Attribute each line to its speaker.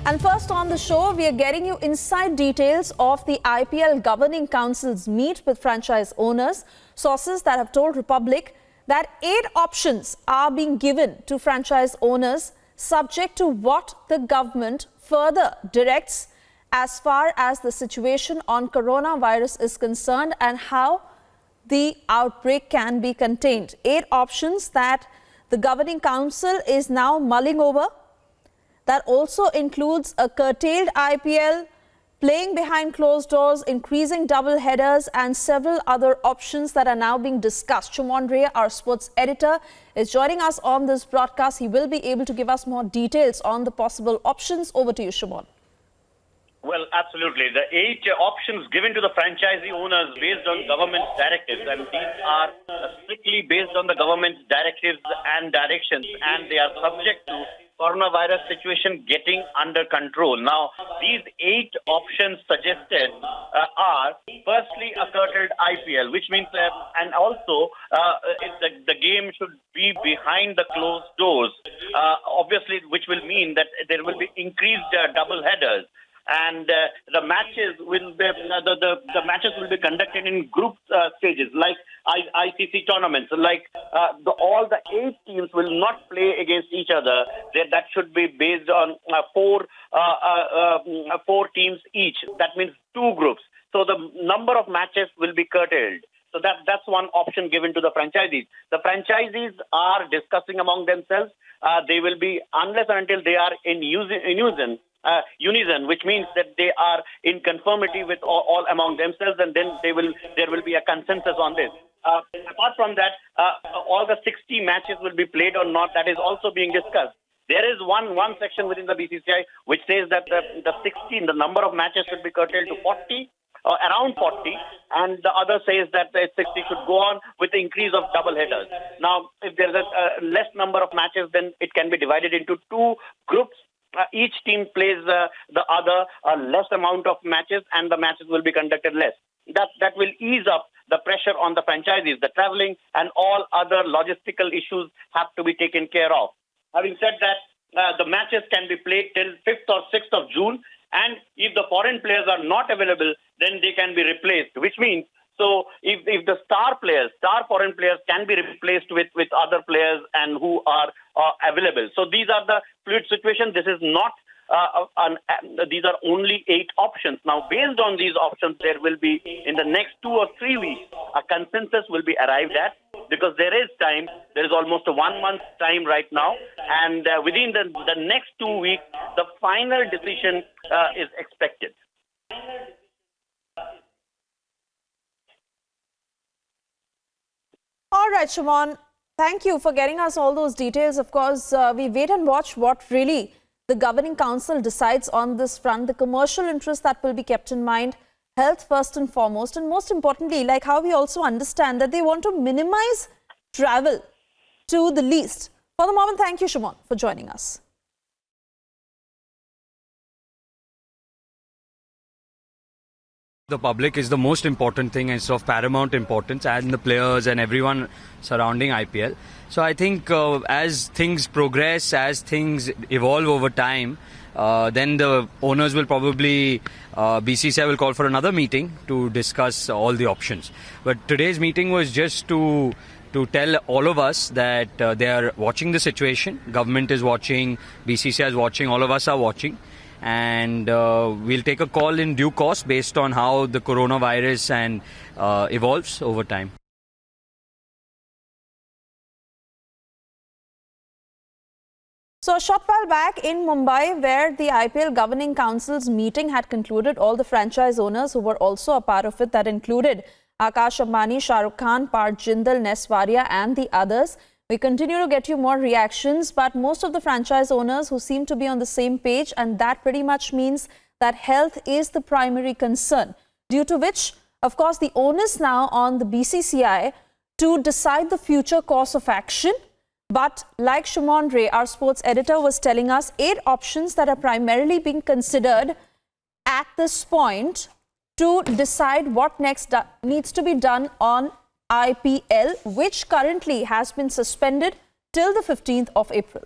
Speaker 1: And first on the show, we are getting you inside details of the IPL Governing Council's meet with franchise owners. Sources that have told Republic that 8 options are being given to franchise owners subject to what the government further directs as far as the situation on coronavirus is concerned and how the outbreak can be contained. 8 options that the Governing Council is now mulling over. That also includes a curtailed IPL, playing behind closed doors, increasing double headers and several other options that are now being discussed. Shumon Ray, our sports editor, is joining us on this broadcast. He will be able to give us more details on the possible options. Over to you, Shumon.
Speaker 2: Well, absolutely. The 8 options given to the franchisee owners based on government's directives, and these are strictly based on the government's directives and directions, and they are subject to coronavirus situation getting under control. Now, these 8 options suggested are firstly a curtailed IPL, which means and also the game should be behind the closed doors, obviously, which will mean that there will be increased double headers. And the matches will be the matches will be conducted in group stages, like ICC tournaments. Like all the 8 teams will not play against each other. That should be based on 4 teams each. That means 2 groups. So the number of matches will be curtailed. So that's one option given to the franchisees. The franchisees are discussing among themselves. They will be, unless and until they are in unison, which means that they are in conformity with all among themselves, and then there will be a consensus on this. Apart from that, all the 60 matches will be played or not. That is also being discussed. There is one section within the BCCI which says that the number of matches should be curtailed to 40. Around 40, and the other says that the 60 should go on with the increase of double headers. Now, if there's a less number of matches, then it can be divided into 2 groups. Each team plays the other a less amount of matches, and the matches will be conducted less. That will ease up the pressure on the franchisees. The traveling and all other logistical issues have to be taken care of. Having said that, the matches can be played till 5th or 6th of June. And if the foreign players are not available, then they can be replaced, which means, so if the star foreign players can be replaced with other players and who are available. So these are the fluid situation. This is not, these are only 8 options. Now, based on these options, there will be, in the next 2 or 3 weeks, a consensus will be arrived at, because there is time. There is almost a 1 month time right now. And within the next 2 weeks, the final decision is expected.
Speaker 1: All right, Shumon, thank you for getting us all those details. Of course, we wait and watch what really the Governing Council decides on this front. The commercial interest that will be kept in mind, health first and foremost, and most importantly, like how we also understand that they want to minimize travel to the least. For the moment, thank you, Shumon, for joining us.
Speaker 3: The public is the most important thing, and it's of paramount importance, and the players and everyone surrounding IPL. So I think as things progress, as things evolve over time, then the owners will probably, BCCI will call for another meeting to discuss all the options. But today's meeting was just to tell all of us that they are watching the situation. Government is watching, BCCI is watching, all of us are watching. And we'll take a call in due course based on how the coronavirus and evolves over time.
Speaker 1: So a short while back in Mumbai, where the IPL Governing Council's meeting had concluded, all the franchise owners who were also a part of it, that included Akash Ambani, Shah Rukh Khan, Parth Jindal, Ness Waria and the others. We continue to get you more reactions, but most of the franchise owners who seem to be on the same page, and that pretty much means that health is the primary concern, due to which, of course, the onus now on the BCCI to decide the future course of action. But like Shumon Ray, our sports editor, was telling us, 8 options that are primarily being considered at this point to decide what next needs to be done on IPL, which currently has been suspended till the 15th of April.